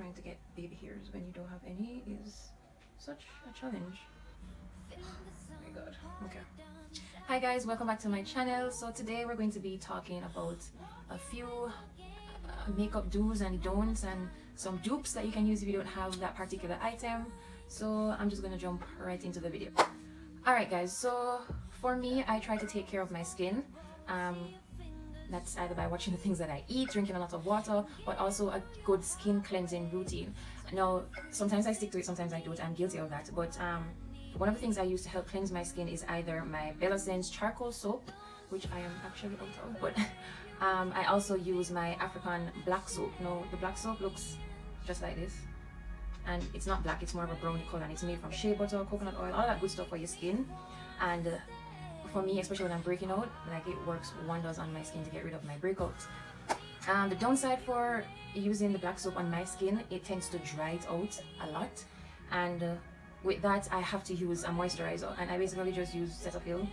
trying to get baby hairs when you don't have any is such a challenge. Oh my god. Okay. Hi guys, welcome back to my channel. So today we're going to be talking about a few makeup do's and don'ts and some dupes that you can use if you don't have that particular item. So I'm just gonna jump right into the video. Alright guys, so for me, I try to take care of my skin. That's either by watching the things that I eat, drinking a lot of water, but also a good skin cleansing routine. Now, sometimes I stick to it, sometimes I don't. I'm guilty of that. But one of the things I use to help cleanse my skin is either my Bella Sense charcoal soap, which I am actually out of, but I also use my African black soap. Now, the black soap looks just like this. And it's not black, it's more of a browny color, and it's made from shea butter, coconut oil, all that good stuff for your skin. And for me, especially when I'm breaking out, like, it works wonders on my skin to get rid of my breakouts. The downside for using the black soap on my skin, it tends to dry it out a lot, and with that I have to use a moisturizer, and I basically just use Cetaphil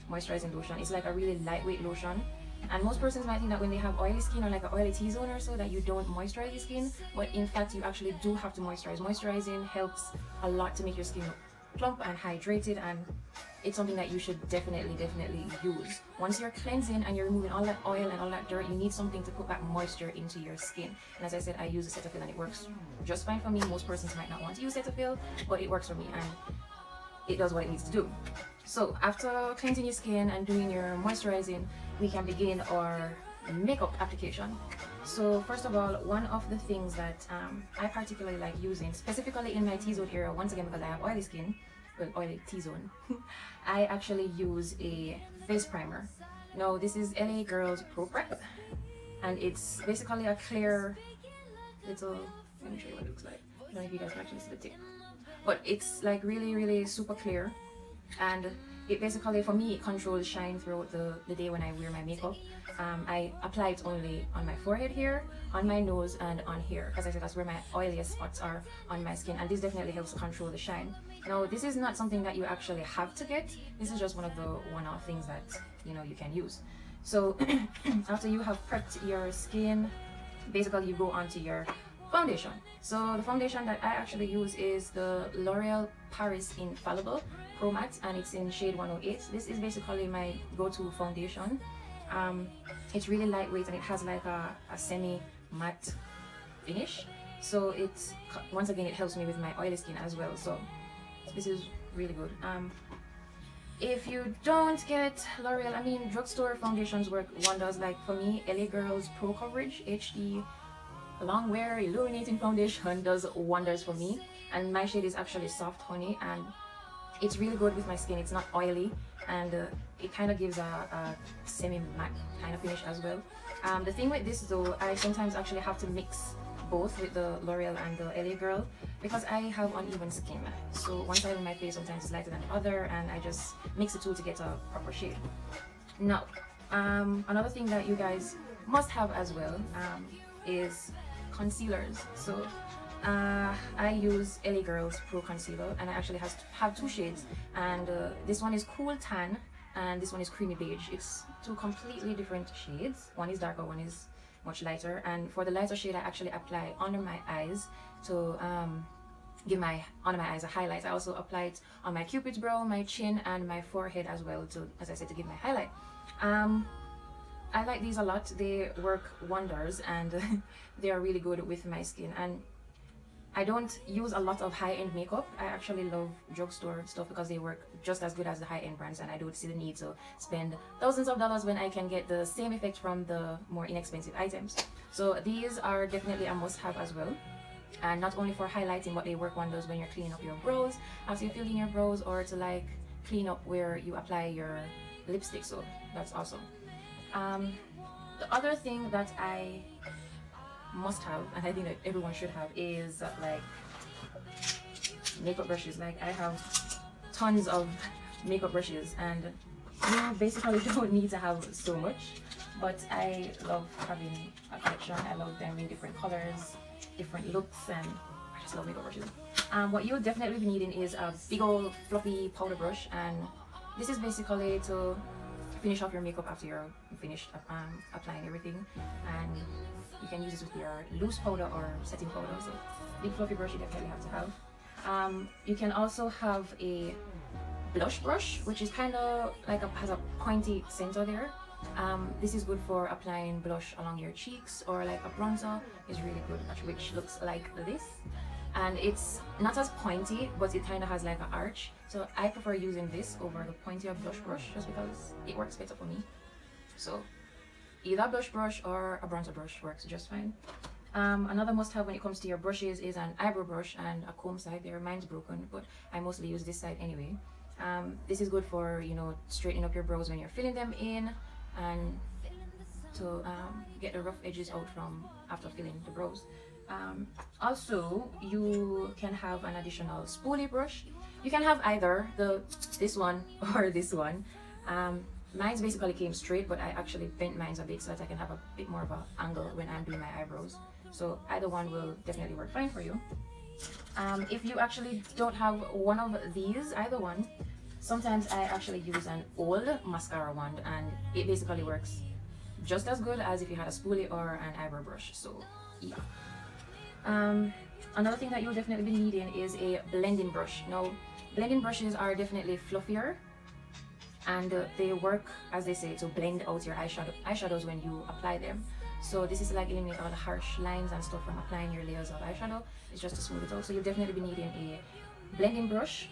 moisturizing lotion. It's like a really lightweight lotion, and most persons might think that when they have oily skin or like an oily T-zone or so that you don't moisturize your skin, but in fact you actually do have to moisturize. Moisturizing helps a lot to make your skin plump and hydrated, and it's something that you should definitely use. Once you're cleansing and you're removing all that oil and all that dirt, you need something to put that moisture into your skin. And as I said, I use the Cetaphil and it works just fine for me. Most persons might not want to use Cetaphil, but it works for me and it does what it needs to do. So after cleansing your skin and doing your moisturizing, we can begin our makeup application. So first of all, one of the things that I particularly like using, specifically in my T-zone area, once again because I have oily skin, well, oily T-zone, I actually use a face primer. Now this is LA Girls Pro Prep, and it's basically a clear little, let me show you what it looks like. I don't know if you guys can actually see the tip, but it's like really super clear, and it basically, for me, it controls shine throughout the day when I wear my makeup. I apply it only on my forehead here, on my nose, and on here. As I said, that's where my oiliest spots are on my skin, and this definitely helps to control the shine. Now, this is not something that you actually have to get. This is just one of the one-off things that, you know, you can use. So after you have prepped your skin, basically you go on to your foundation. So the foundation that I actually use is the L'Oreal Paris Infallible Pro Matte, and it's in shade 108. This is basically my go-to foundation. It's really lightweight and it has like a semi-matte finish. So it's, once again, it helps me with my oily skin as well. So this is really good. If you don't get L'Oreal, I mean, drugstore foundations work wonders. Like for me, LA Girls Pro Coverage HD Long Wear Illuminating Foundation does wonders for me, and my shade is actually Soft Honey, and it's really good with my skin. It's not oily, and it kind of gives a semi-matte kind of finish as well. The thing with this though, I sometimes actually have to mix both with the L'Oreal and the LA Girl because I have uneven skin. So one side of my face sometimes is lighter than the other, and I just mix the two to get a proper shade. Now, another thing that you guys must have as well is concealers. So I use LA Girls Pro Concealer, and I actually have two shades, and this one is Cool Tan and this one is Creamy Beige. It's two completely different shades. One is darker, one is much lighter, and for the lighter shade I actually apply under my eyes to give my under my eyes a highlight. I also apply it on my cupid's brow, my chin, and my forehead as well, to, as I said, to give my highlight. I like these a lot. They work wonders, and they are really good with my skin. And I don't use a lot of high-end makeup. I actually love drugstore stuff because they work just as good as the high-end brands, and I don't see the need to spend thousands of dollars when I can get the same effect from the more inexpensive items. So these are definitely a must-have as well, and not only for highlighting, but they work wonders when you're cleaning up your brows after you fill in your brows, or to like clean up where you apply your lipstick. So that's awesome. The other thing that I must have, and I think that everyone should have, is like makeup brushes. Like I have tons of makeup brushes, and you basically don't need to have so much, but I love having a collection. I love them in different colors, different looks, and I just love makeup brushes. What you'll definitely be needing is a big old fluffy powder brush, and this is basically to finish off your makeup after you're finished applying everything. And you can use this with your loose powder or setting powder. So big fluffy brush you definitely have to have. You can also have a blush brush, which is kind of like has a pointy center there. This is good for applying blush along your cheeks, or like a bronzer is really good, which looks like this. And it's not as pointy, but it kind of has like an arch. So I prefer using this over the pointier blush brush just because it works better for me. So either a blush brush or a bronzer brush works just fine. Another must-have when it comes to your brushes is an eyebrow brush and a comb side. There, mine's broken, but I mostly use this side anyway. This is good for, you know, straightening up your brows when you're filling them in, and to get the rough edges out from after filling the brows. Also, you can have an additional spoolie brush. You can have either this one or this one. Mine's basically came straight, but I actually bent mine a bit so that I can have a bit more of an angle when I'm doing my eyebrows. So either one will definitely work fine for you. If you actually don't have one of these, either one, sometimes I actually use an old mascara wand, and it basically works just as good as if you had a spoolie or an eyebrow brush. So yeah. Another thing that you'll definitely be needing is a blending brush. Now, blending brushes are definitely fluffier, and they work, as they say, to blend out your eyeshadows when you apply them. So this is like eliminate all the harsh lines and stuff from applying your layers of eyeshadow. It's just to smooth it out. So you'll definitely be needing a blending brush,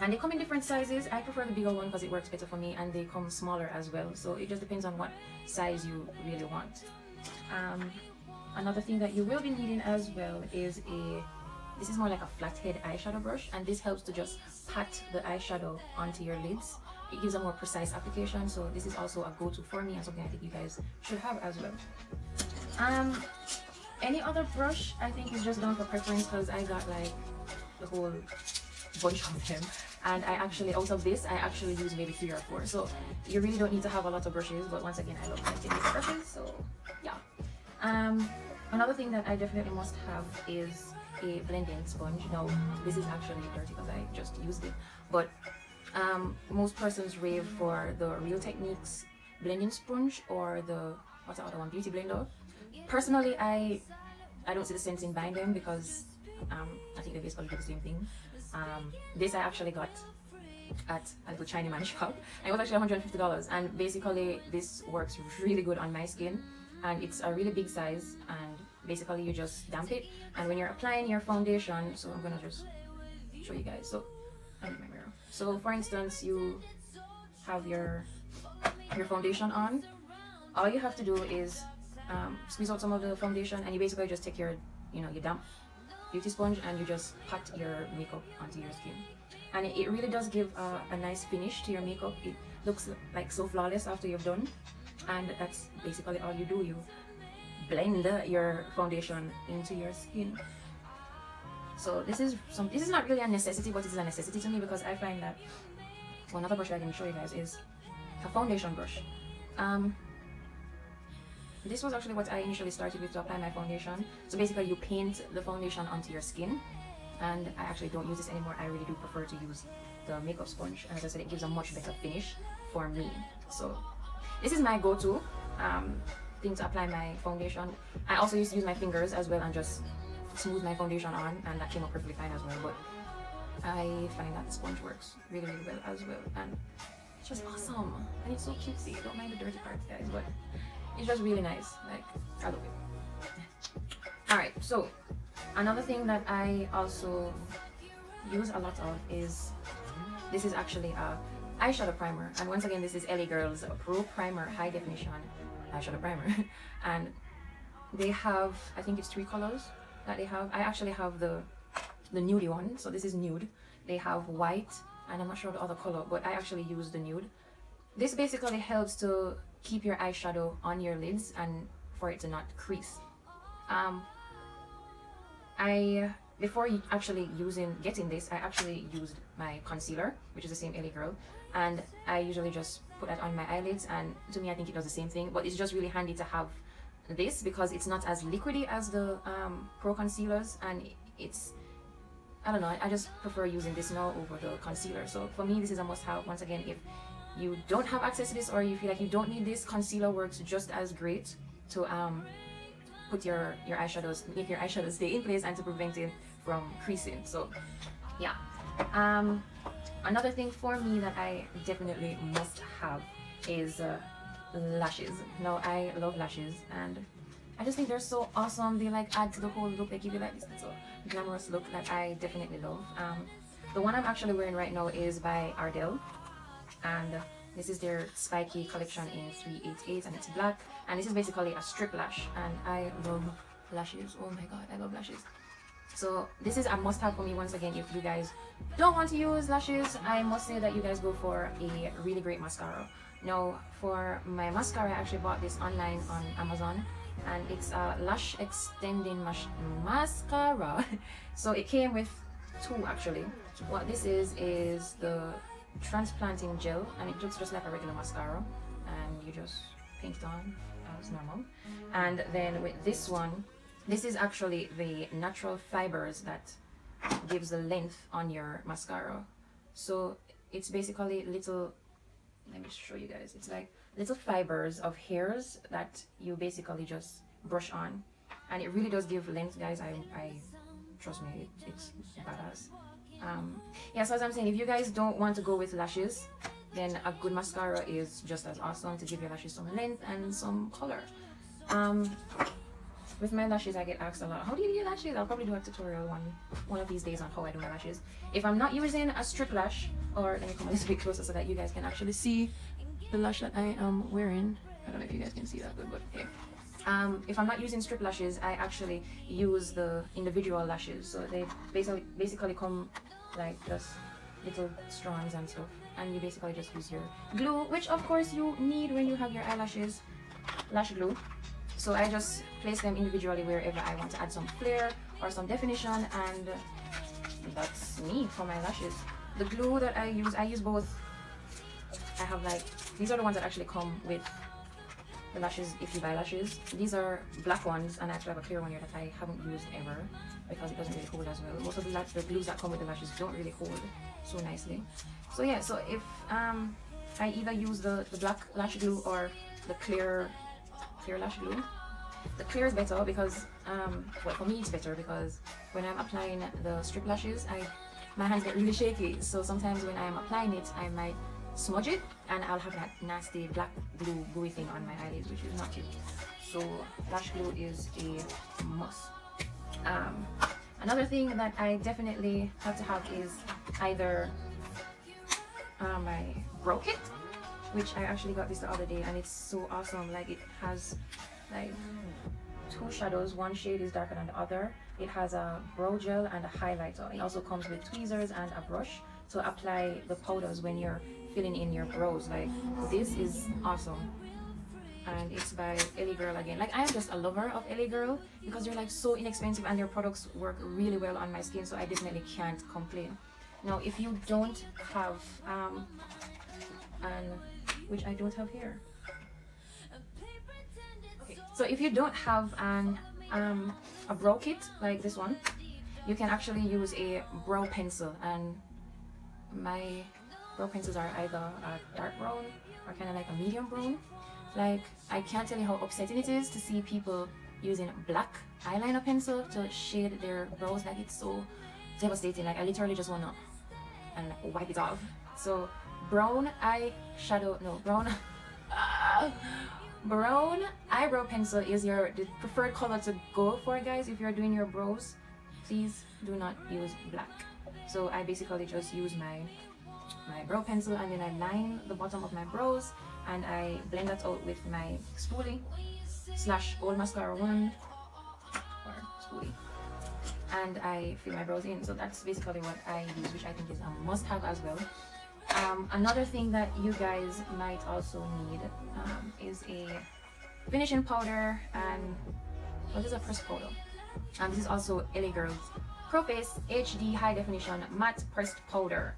and they come in different sizes. I prefer the bigger one because it works better for me, and they come smaller as well. So it just depends on what size you really want. Another thing that you will be needing as well is this is more like a flathead eyeshadow brush, and this helps to just pat the eyeshadow onto your lids. It gives a more precise application, so this is also a go-to for me and something I think you guys should have as well. Any other brush I think is just down for preference, because I got like the whole bunch of them, and I actually, out of this, I actually use maybe 3 or 4. So you really don't need to have a lot of brushes, but once again, I love collecting these brushes, so yeah. Another thing that I definitely must have is a blending sponge. Now, this is actually dirty because I just used it, but most persons rave for the Real Techniques blending sponge, or the, what's the other one, Beauty Blender. Personally, I don't see the sense in buying them because I think they basically do the same thing. This I actually got at a little Chinese man shop, and it was actually $150, and basically this works really good on my skin, and it's a really big size, and basically you just damp it, and when you're applying your foundation, so I'm gonna just show you guys. So I need my mirror. So for instance, you have your foundation on. All you have to do is squeeze out some of the foundation, and you basically just take your damp beauty sponge and you just pat your makeup onto your skin, and it really does give a nice finish to your makeup. It looks like so flawless after you've done, and that's basically all you do. You blend your foundation into your skin. So this is not really a necessity, but it is a necessity to me, because I find that one other brush I can show you guys is a foundation brush. This was actually what I initially started with to apply my foundation. So basically you paint the foundation onto your skin, and I actually don't use this anymore. I really do prefer to use the makeup sponge, and as I said, it gives a much better finish for me. So this is my go-to thing to apply my foundation. I also used to use my fingers as well and just smooth my foundation on, and that came out perfectly fine as well, but I find that the sponge works really, really well as well, and it's just awesome, and it's so cutesy. Don't mind the dirty parts, guys, but it's just really nice. Like, I love it. Alright, so another thing that I also use a lot of is, this is actually a eyeshadow primer, and once again, this is LA Girl's Pro Primer High Definition eyeshadow primer, and they have, I think it's 3 colors that they have. I actually have the nudie one, so this is nude. They have white, and I'm not sure the other color, but I actually use the nude. This basically helps to keep your eyeshadow on your lids and for it to not crease. Before actually getting this, I actually used my concealer, which is the same LA Girl, and I usually just put that on my eyelids, and to me I think it does the same thing, but it's just really handy to have this because it's not as liquidy as the Pro concealers, and it's, I don't know, I just prefer using this now over the concealer. So for me, this is a must-have. Once again, if you don't have access to this, or you feel like you don't need this, concealer works just as great to put your eyeshadows, make your eyeshadows stay in place and to prevent it from creasing. So yeah. Another thing for me that I definitely must have is lashes. Now I love lashes and I just think they're so awesome. They like add to the whole look. They give you like this little glamorous look that I definitely love. The one I'm actually wearing right now is by Ardell, and this is their spiky collection in 388, and it's black, and this is basically a strip lash, and I love lashes. Oh my god, I love lashes. So this is a must-have for me. Once again, if you guys don't want to use lashes, I must say that you guys go for a really great mascara. Now for my mascara, I actually bought this online on Amazon, and it's a lash extending mascara. So it came with two actually. What this is the transplanting gel, and it looks just like a regular mascara, and you just paint it on as normal. And then with this one, this is actually the natural fibers that gives the length on your mascara. So it's basically little, let me show you guys, it's like little fibers of hairs that you basically just brush on, and it really does give length, guys. I trust me, it's badass. Yeah, so as I'm saying, if you guys don't want to go with lashes, then a good mascara is just as awesome to give your lashes some length and some color. With my lashes, I get asked a lot, how do you do your lashes? I'll probably do a tutorial one of these days on how I do my lashes. If I'm not using a strip lash, or let me come a little bit closer so that you guys can actually see the lash that I am wearing. I don't know if you guys can see that good, but hey. If I'm not using strip lashes, I actually use the individual lashes. So they basically come like just little strands and stuff, and you basically just use your glue, which of course you need when you have your eyelashes, lash glue. So I just place them individually wherever I want to add some flare or some definition, and that's me for my lashes. The glue that I use both. I have like, these are the ones that actually come with the lashes if you buy lashes. These are black ones, and I actually have a clear one here that I haven't used ever because it doesn't really hold as well. Most of the glues that come with the lashes don't really hold so nicely. So yeah, so if I either use the black lash glue or the clear lash glue. The clear is better because well, for me it's better because when I'm applying the strip lashes, my hands get really shaky, so sometimes when I'm applying it I might smudge it and I'll have that nasty black glue gooey thing on my eyelids, which is not cute. So lash glue is a must. Another thing that I definitely have to have is either my brow kit, which I actually got this the other day, and it's so awesome. Like, it has like two shadows, one shade is darker than the other. It has a brow gel and a highlighter. It also comes with tweezers and a brush to apply the powders when you're filling in your brows. Like, this is awesome. And it's by LA Girl again. Like, I am just a lover of LA Girl because they're like so inexpensive and their products work really well on my skin, so I definitely can't complain. Now, if you don't have which I don't have here. Okay, so if you don't have a brow kit like this one, you can actually use a brow pencil, and my brow pencils are either a dark brown or kind of like a medium brown. Like, I can't tell you how upsetting it is to see people using black eyeliner pencil to shade their brows. Like, it's so devastating. Like, I literally just wanna wipe it off. So brown eyebrow pencil is the preferred color to go for, guys. If you're doing your brows, please do not use black. So I basically just use my brow pencil, and then I line the bottom of my brows, and I blend that out with my spoolie / old mascara wand or spoolie, and I fill my brows in. So that's basically what I use, which I think is a must-have as well. Another thing that you guys might also need is a finishing powder, and this is a pressed powder. This is also LA Girl's Pro Face HD High Definition Matte Pressed Powder,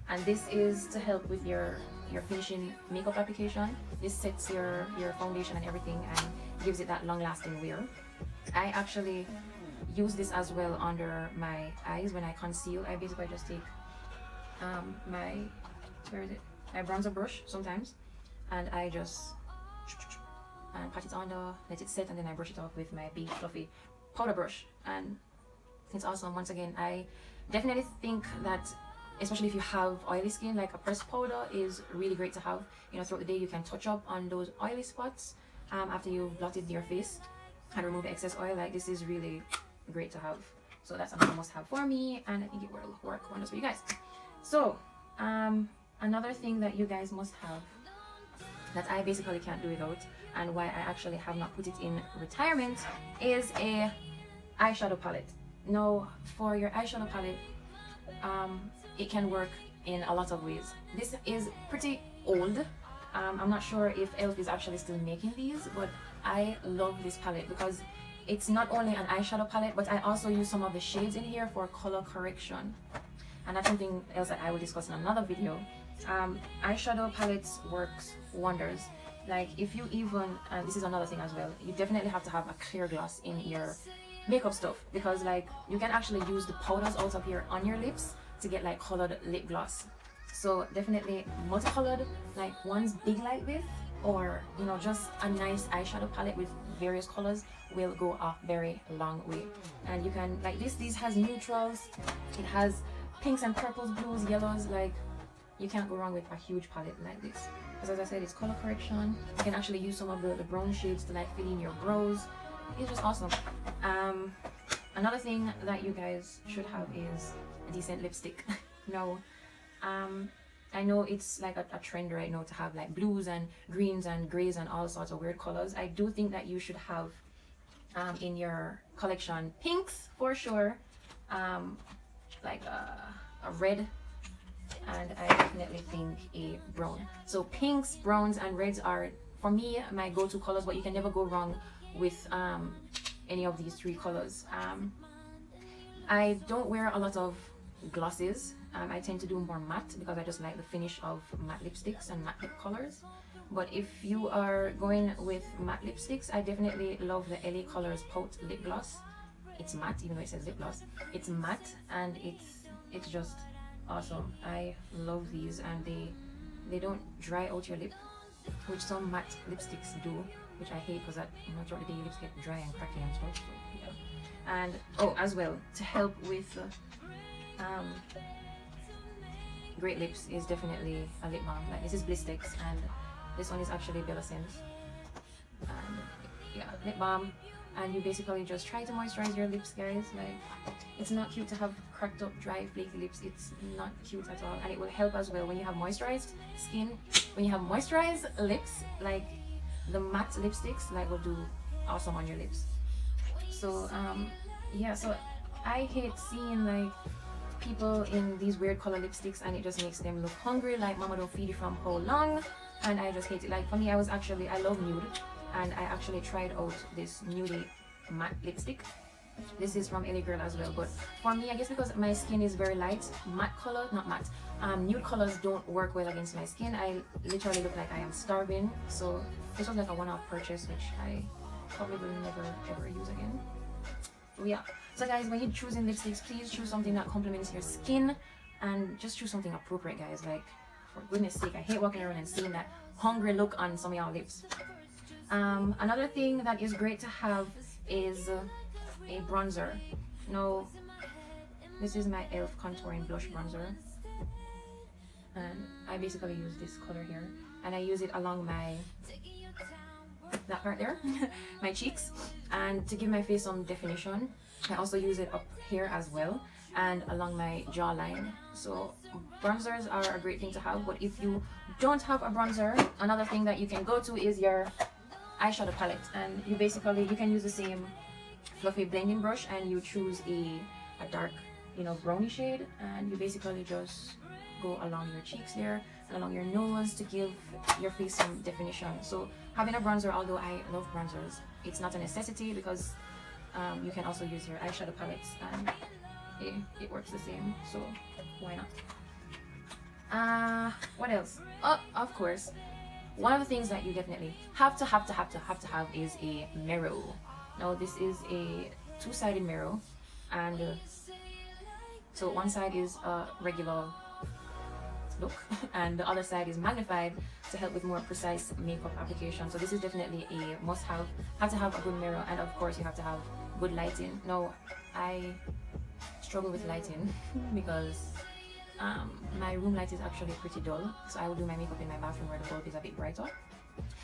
and this is to help with your finishing makeup application. This sets your foundation and everything and gives it that long-lasting wear. I actually use this as well under my eyes when I conceal. I basically just take my bronzer brush sometimes, and I just and pat it under, let it set, and then I brush it off with my big fluffy powder brush, and it's awesome. Once again, I definitely think that especially if you have oily skin, like a pressed powder is really great to have. You know, throughout the day you can touch up on those oily spots after you've blotted your face and remove excess oil. Like, this is really great to have. So that's another must have for me, and I think it will work wonders for you guys. So another thing that you guys must have that I basically can't do without, and why I actually have not put it in retirement, is a eyeshadow palette. Now, for your eyeshadow palette, it can work in a lot of ways. This is pretty old. I'm not sure if e.l.f. is actually still making these, but I love this palette because it's not only an eyeshadow palette, but I also use some of the shades in here for color correction, and that's something else that I will discuss in another video. Eyeshadow palettes works wonders. Like, if you even, and this is another thing as well, you definitely have to have a clear gloss in your makeup stuff, because like you can actually use the powders out of here on your lips to get like colored lip gloss. So definitely multicolored, like ones big like this, or you know, just a nice eyeshadow palette with various colors will go a very long way. And you can, like this has neutrals, it has pinks and purples, blues, yellows. Like, you can't go wrong with a huge palette like this, because as I said, it's color correction. You can actually use some of the brown shades to like fill in your brows. It's just awesome. Another thing that you guys should have is a decent lipstick. Now, I know it's like a trend right now to have like blues and greens and grays and all sorts of weird colors. I do think that you should have in your collection pinks for sure, like a red, and I definitely think a brown. So pinks, browns, and reds are, for me, my go-to colors, but you can never go wrong with any of these three colors. I don't wear a lot of glosses. I tend to do more matte because I just like the finish of matte lipsticks and matte lip colors. But if you are going with matte lipsticks, I definitely love the LA Colors Pout Lip Gloss. It's matte, even though it says lip gloss. It's matte, and it's just awesome. I love these, and they don't dry out your lip, which some matte lipsticks do, which I hate, because that, you know, throughout the day your lips get dry and cracky and stuff. So yeah. And oh, as well, to help with great lips is definitely a lip balm. Like, this is Blistex, and this one is actually Bella Sense. And yeah, lip balm, and you basically just try to moisturize your lips, guys. Like, it's not cute to have cracked up, dry, flaky lips. It's not cute at all, and it will help as well when you have moisturized skin. When you have moisturized lips, like the matte lipsticks, like, will do awesome on your lips. So yeah, so I hate seeing like people in these weird color lipsticks, and it just makes them look hungry, like mama don't feed you from how long. And I just hate it. Like, for me, I love nude, and I actually tried out this nudie matte lipstick. This is from LA Girl as well, but for me, I guess because my skin is very light, nude colors don't work well against my skin. I literally look like I am starving. So this was like a one-off purchase, which I probably will never ever use again. So yeah, so guys, when you're choosing lipsticks, please choose something that complements your skin, and just choose something appropriate, guys. Like, for goodness sake, I hate walking around and seeing that hungry look on some of y'all lips. Another thing that is great to have is a bronzer. Now, this is my e.l.f. contouring blush bronzer, and I basically use this color here, and I use it along that part there, my cheeks, and to give my face some definition. I also use it up here as well, and along my jawline. So bronzers are a great thing to have, but if you don't have a bronzer, another thing that you can go to is your eyeshadow palette, and you can use the same fluffy blending brush, and you choose a dark, you know, brownie shade, and you basically just go along your cheeks there and along your nose to give your face some definition. So having a bronzer, although I love bronzers, it's not a necessity, because you can also use your eyeshadow palettes, and it works the same, so why not? What else? Oh, of course, one of the things that you definitely have to have is a mirror. Now, this is a two-sided mirror, and so one side is a regular look, and the other side is magnified to help with more precise makeup application. So this is definitely a must-have. Have to have a good mirror, and of course you have to have good lighting. Now I struggle with lighting because my room light is actually pretty dull, so I will do my makeup in my bathroom where the bulb is a bit brighter.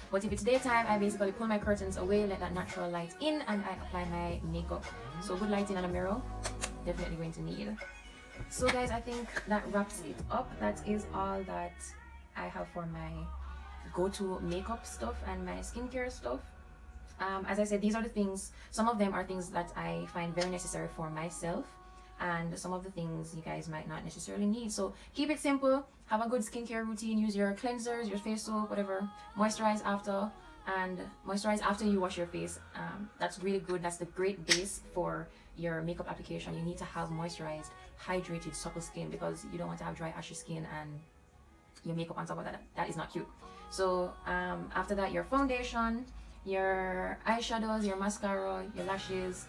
But if it's daytime, I basically pull my curtains away, let that natural light in, and I apply my makeup. So good lighting and a mirror, definitely going to need. So guys, I think that wraps it up. That is all that I have for my go-to makeup stuff and my skincare stuff. As I said, these are the things, some of them are things that I find very necessary for myself, and some of the things you guys might not necessarily need. So keep it simple, have a good skincare routine, use your cleansers, your face soap, whatever, moisturize after, and moisturize after you wash your face. That's really good. That's the great base for your makeup application. You need to have moisturized, hydrated, supple skin, because you don't want to have dry, ashy skin and your makeup on top of that. That is not cute. So after that, your foundation, your eyeshadows, your mascara, your lashes,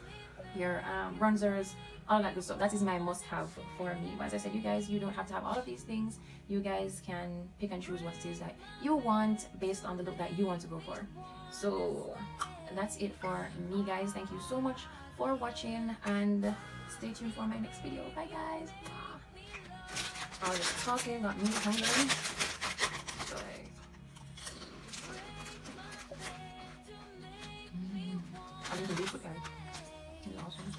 your bronzers, all that good stuff. That is my must-have for me. But as I said, you guys, you don't have to have all of these things. You guys can pick and choose what it is that you want based on the look that you want to go for. So that's it for me, guys. Thank you so much for watching, and stay tuned for my next video. Bye, guys. I was just talking, got me hungry. So I'm gonna do it, guys. It's awesome.